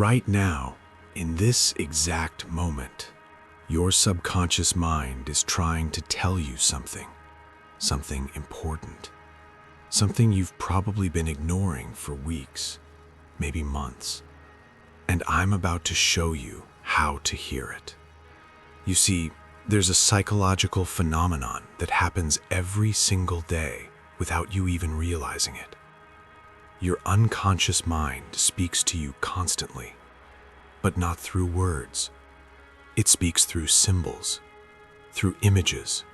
Right now, in this exact moment, your subconscious mind is trying to tell you something important, something you've probably been ignoring for weeks, maybe months. And I'm about to show you how to hear it. You see, there's a psychological phenomenon that happens every single day without you even realizing it. Your unconscious mind speaks to you constantly, but not through words. It speaks through symbols, through images,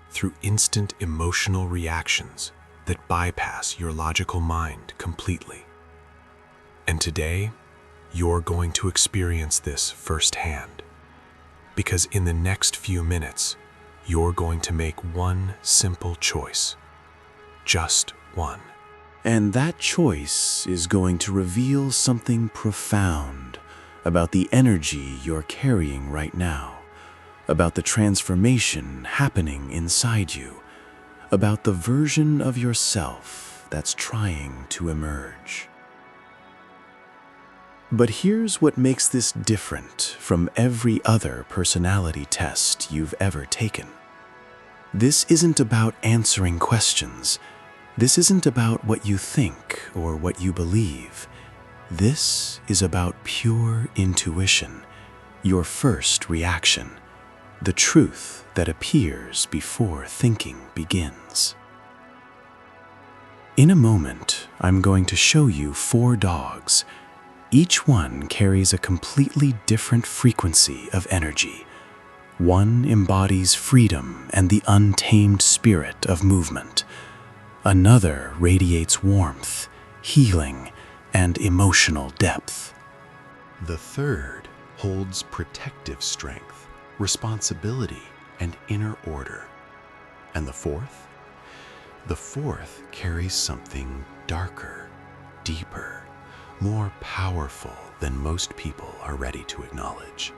through instant emotional reactions that bypass your logical mind completely. And today, you're going to experience this firsthand, because in the next few minutes, you're going to make one simple choice, just one. And that choice is going to reveal something profound about the energy you're carrying right now, about the transformation happening inside you, about the version of yourself that's trying to emerge. But here's what makes this different from every other personality test you've ever taken. This isn't about answering questions. This isn't about what you think or what you believe. This is about pure intuition, your first reaction, the truth that appears before thinking begins. In a moment, I'm going to show you 4 dogs. Each one carries a completely different frequency of energy. One embodies freedom and the untamed spirit of movement. Another radiates warmth, healing, and emotional depth. The third holds protective strength, responsibility, and inner order. And the fourth? The fourth carries something darker, deeper, more powerful than most people are ready to acknowledge.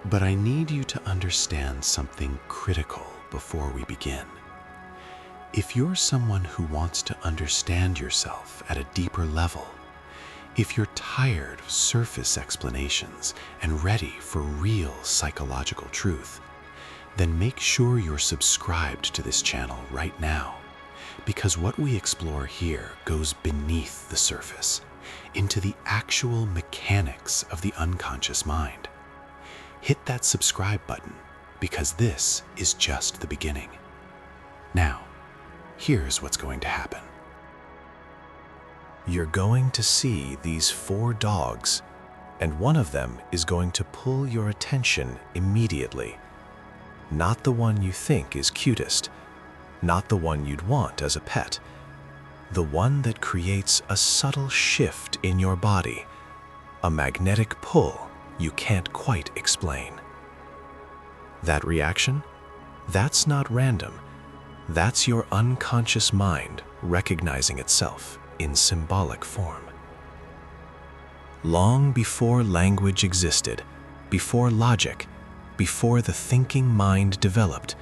But I need you to understand something critical before we begin. If you're someone who wants to understand yourself at a deeper level, if you're tired of surface explanations and ready for real psychological truth, then make sure you're subscribed to this channel right now, because what we explore here goes beneath the surface, into the actual mechanics of the unconscious mind. Hit that subscribe button, because this is just the beginning. Now, here's what's going to happen. You're going to see these 4 dogs, and one of them is going to pull your attention immediately. Not the one you think is cutest, not the one you'd want as a pet, the one that creates a subtle shift in your body, a magnetic pull you can't quite explain. That reaction? That's not random. That's your unconscious mind recognizing itself in symbolic form. Long before language existed, before logic, before the thinking mind developed,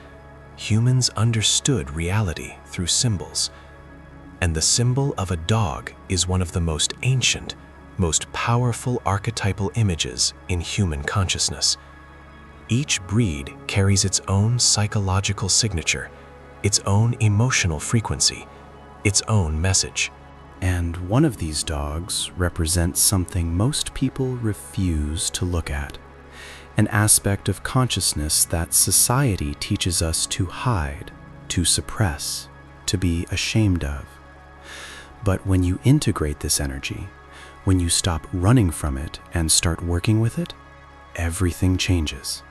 humans understood reality through symbols. And the symbol of a dog is one of the most ancient, most powerful archetypal images in human consciousness. Each breed carries its own psychological signature, its own emotional frequency, its own message. And one of these dogs represents something most people refuse to look at, an aspect of consciousness that society teaches us to hide, to suppress, to be ashamed of. But when you integrate this energy, when you stop running from it and start working with it, everything changes.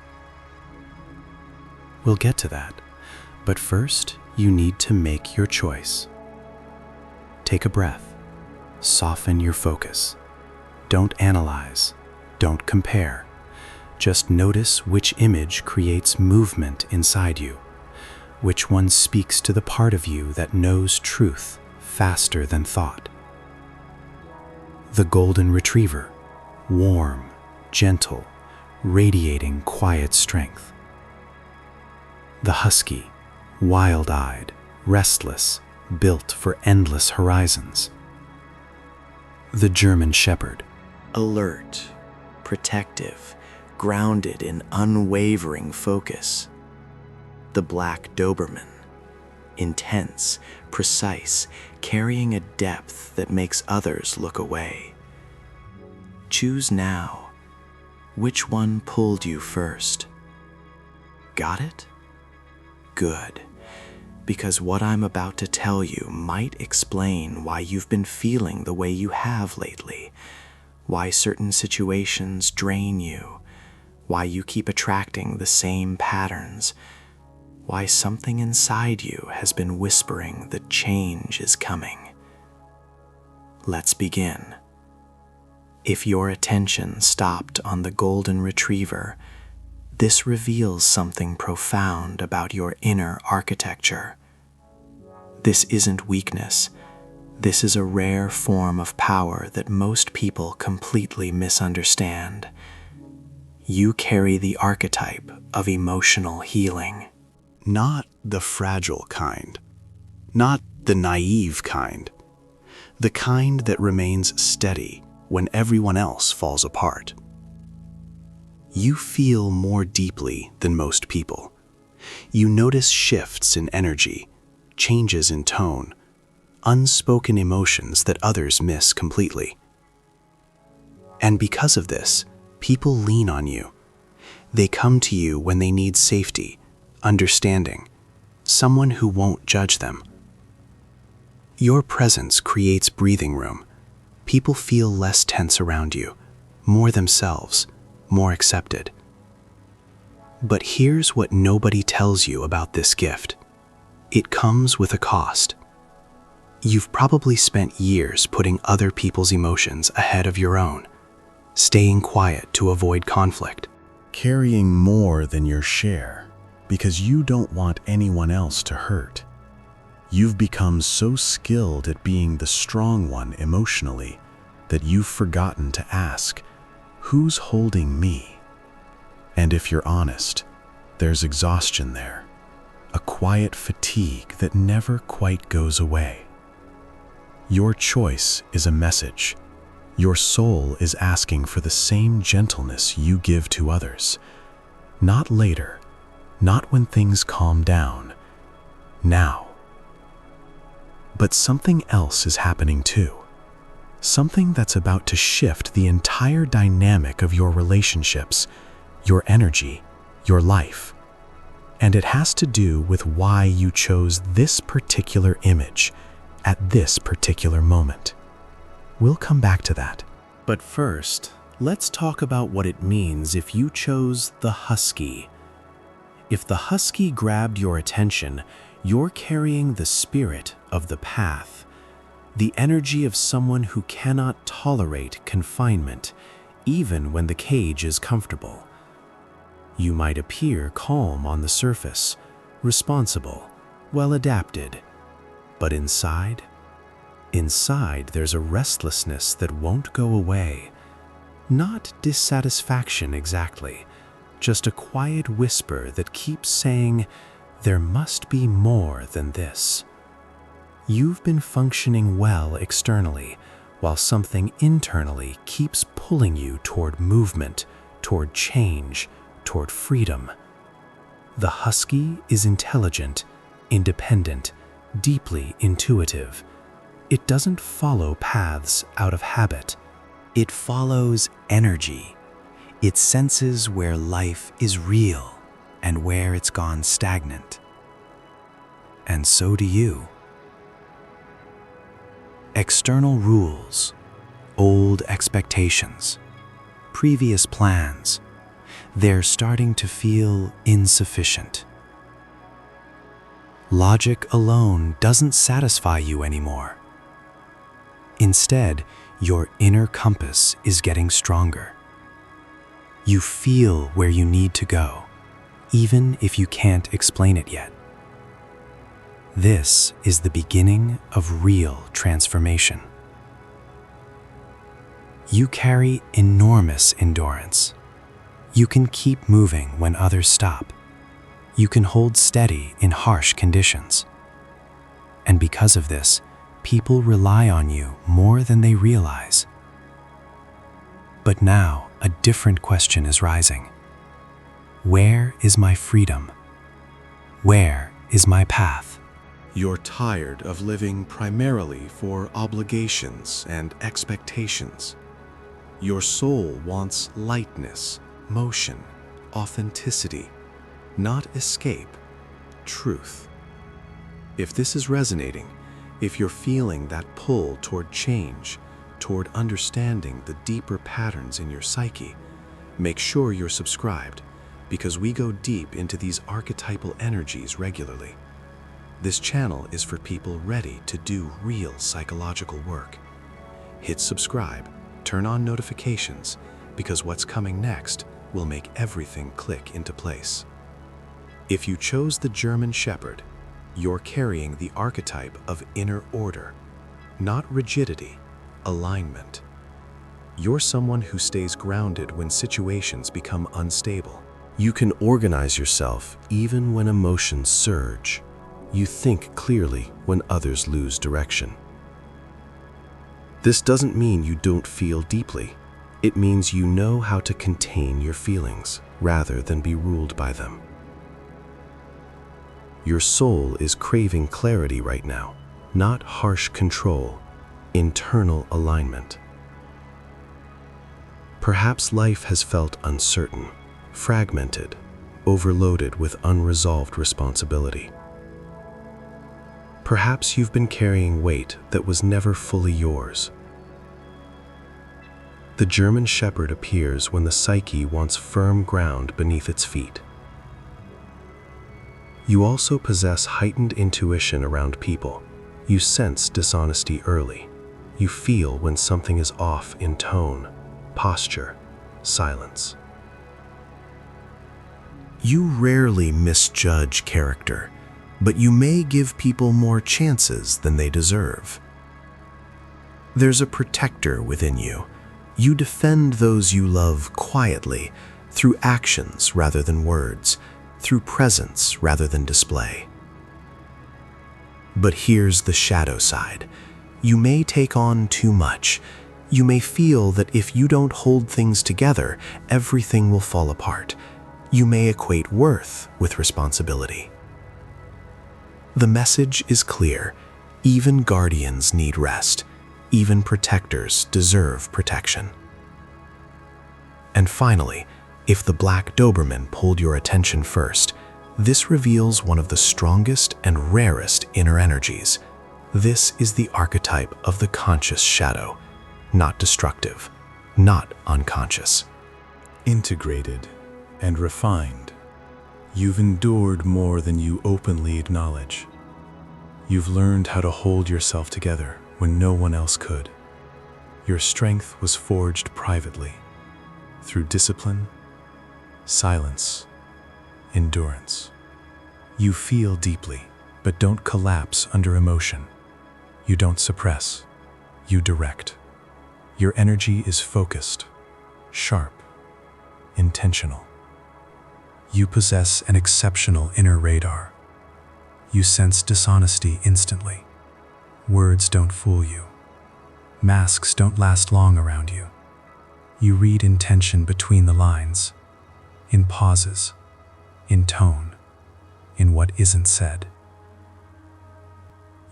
We'll get to that, but first you need to make your choice. Take a breath, soften your focus. Don't analyze, don't compare. Just notice which image creates movement inside you, which one speaks to the part of you that knows truth faster than thought. The golden retriever, warm, gentle, radiating quiet strength. The husky, wild-eyed, restless, built for endless horizons. The German shepherd, alert, protective, grounded in unwavering focus. The Black Doberman, intense, precise, carrying a depth that makes others look away. Choose now. Which one pulled you first? Got it? Good, because what I'm about to tell you might explain why you've been feeling the way you have lately, why certain situations drain you, why you keep attracting the same patterns, why something inside you has been whispering that change is coming. Let's begin. If your attention stopped on the golden retriever, this reveals something profound about your inner architecture. This isn't weakness. This is a rare form of power that most people completely misunderstand. You carry the archetype of emotional healing. Not the fragile kind, not the naive kind, the kind that remains steady when everyone else falls apart. You feel more deeply than most people. You notice shifts in energy, changes in tone, unspoken emotions that others miss completely. And because of this, people lean on you. They come to you when they need safety, understanding, someone who won't judge them. Your presence creates breathing room. People feel less tense around you, more themselves, more accepted. But here's what nobody tells you about this gift. It comes with a cost. You've probably spent years putting other people's emotions ahead of your own, staying quiet to avoid conflict. Carrying more than your share because you don't want anyone else to hurt. You've become so skilled at being the strong one emotionally that you've forgotten to ask, who's holding me? And if you're honest, there's exhaustion there, a quiet fatigue that never quite goes away. Your choice is a message. Your soul is asking for the same gentleness you give to others. Not later, not when things calm down, now. But something else is happening too. Something that's about to shift the entire dynamic of your relationships, your energy, your life. And it has to do with why you chose this particular image at this particular moment. We'll come back to that. But first, let's talk about what it means if you chose the Husky. If the Husky grabbed your attention, you're carrying the spirit of the path, the energy of someone who cannot tolerate confinement, even when the cage is comfortable. You might appear calm on the surface, responsible, well adapted, but inside there's a restlessness that won't go away. Not dissatisfaction exactly, just a quiet whisper that keeps saying, there must be more than this. You've been functioning well externally, while something internally keeps pulling you toward movement, toward change, toward freedom. The Husky is intelligent, independent, deeply intuitive. It doesn't follow paths out of habit. It follows energy. It senses where life is real and where it's gone stagnant. And so do you. External rules, old expectations, previous plans, they're starting to feel insufficient. Logic alone doesn't satisfy you anymore. Instead, your inner compass is getting stronger. You feel where you need to go, even if you can't explain it yet. This is the beginning of real transformation. You carry enormous endurance. You can keep moving when others stop. You can hold steady in harsh conditions. And because of this, people rely on you more than they realize. But now a different question is rising. Where is my freedom? Where is my path? You're tired of living primarily for obligations and expectations. Your soul wants lightness, motion, authenticity, not escape, truth. If this is resonating, if you're feeling that pull toward change, toward understanding the deeper patterns in your psyche, make sure you're subscribed, because we go deep into these archetypal energies regularly. This channel is for people ready to do real psychological work. Hit subscribe, turn on notifications, because what's coming next will make everything click into place. If you chose the German Shepherd, you're carrying the archetype of inner order, not rigidity, alignment. You're someone who stays grounded when situations become unstable. You can organize yourself even when emotions surge. You think clearly when others lose direction. This doesn't mean you don't feel deeply. It means you know how to contain your feelings rather than be ruled by them. Your soul is craving clarity right now, not harsh control, internal alignment. Perhaps life has felt uncertain, fragmented, overloaded with unresolved responsibility. Perhaps you've been carrying weight that was never fully yours. The German Shepherd appears when the psyche wants firm ground beneath its feet. You also possess heightened intuition around people. You sense dishonesty early. You feel when something is off in tone, posture, silence. You rarely misjudge character, but you may give people more chances than they deserve. There's a protector within you. You defend those you love quietly, through actions rather than words, through presence rather than display. But here's the shadow side. You may take on too much. You may feel that if you don't hold things together, everything will fall apart. You may equate worth with responsibility. The message is clear. Even guardians need rest. Even protectors deserve protection. And finally, if the Black Doberman pulled your attention first, this reveals one of the strongest and rarest inner energies. This is the archetype of the conscious shadow, not destructive, not unconscious. Integrated and refined. You've endured more than you openly acknowledge. You've learned how to hold yourself together when no one else could. Your strength was forged privately, through discipline, silence, endurance. You feel deeply, but don't collapse under emotion. You don't suppress, you direct. Your energy is focused, sharp, intentional. You possess an exceptional inner radar. You sense dishonesty instantly. Words don't fool you. Masks don't last long around you. You read intention between the lines, in pauses, in tone, in what isn't said.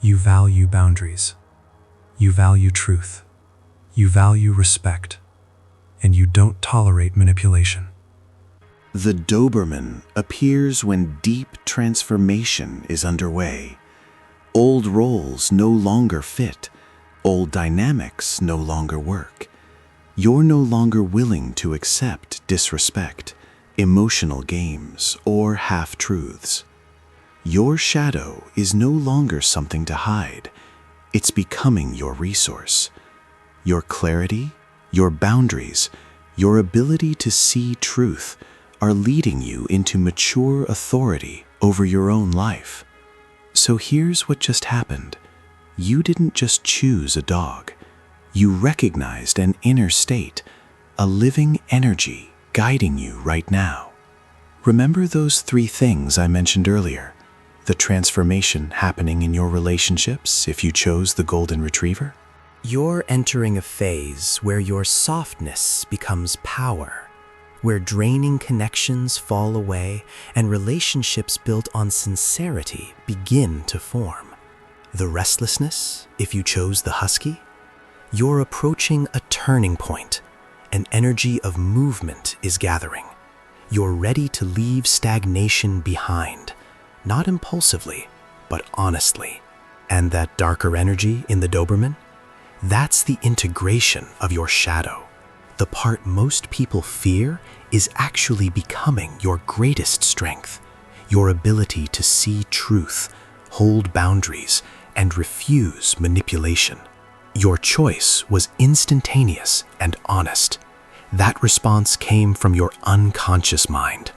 You value boundaries. You value truth. You value respect. And you don't tolerate manipulation. The Doberman appears when deep transformation is underway. Old roles no longer fit. Old dynamics no longer work. You're no longer willing to accept disrespect, emotional games, or half-truths. Your shadow is no longer something to hide. It's becoming your resource. Your clarity, your boundaries, your ability to see truth are leading you into mature authority over your own life. So here's what just happened. You didn't just choose a dog. You recognized an inner state, a living energy guiding you right now. Remember those 3 things I mentioned earlier? The transformation happening in your relationships if you chose the golden retriever? You're entering a phase where your softness becomes power, where draining connections fall away and relationships built on sincerity begin to form. The restlessness, if you chose the Husky, you're approaching a turning point. An energy of movement is gathering. You're ready to leave stagnation behind, not impulsively, but honestly. And that darker energy in the Doberman? That's the integration of your shadow. The part most people fear is actually becoming your greatest strength. Your ability to see truth, hold boundaries, and refuse manipulation. Your choice was instantaneous and honest. That response came from your unconscious mind,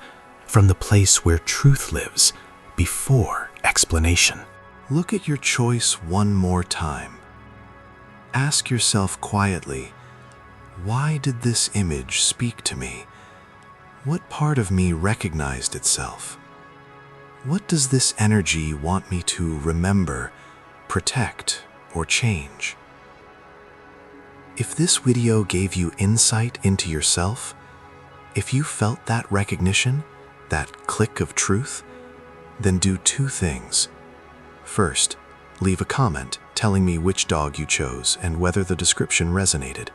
from the place where truth lives before explanation. Look at your choice one more time. Ask yourself quietly, why did this image speak to me? What part of me recognized itself? What does this energy want me to remember, protect, or change? If this video gave you insight into yourself, if you felt that recognition, that click of truth, then do two things. First, leave a comment telling me which dog you chose and whether the description resonated.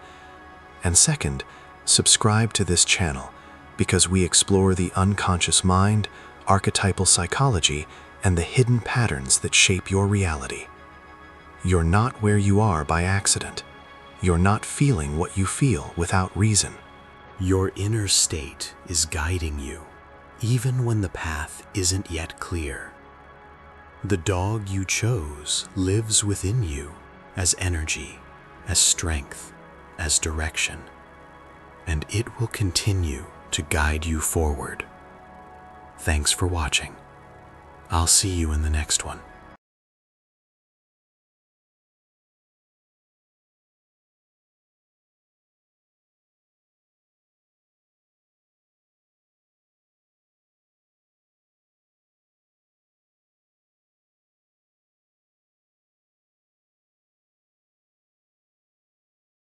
And second, subscribe to this channel because we explore the unconscious mind, archetypal psychology, and the hidden patterns that shape your reality. You're not where you are by accident. You're not feeling what you feel without reason. Your inner state is guiding you, even when the path isn't yet clear. The dog you chose lives within you as energy, as strength, as direction, and it will continue to guide you forward. Thanks for watching. I'll see you in the next one.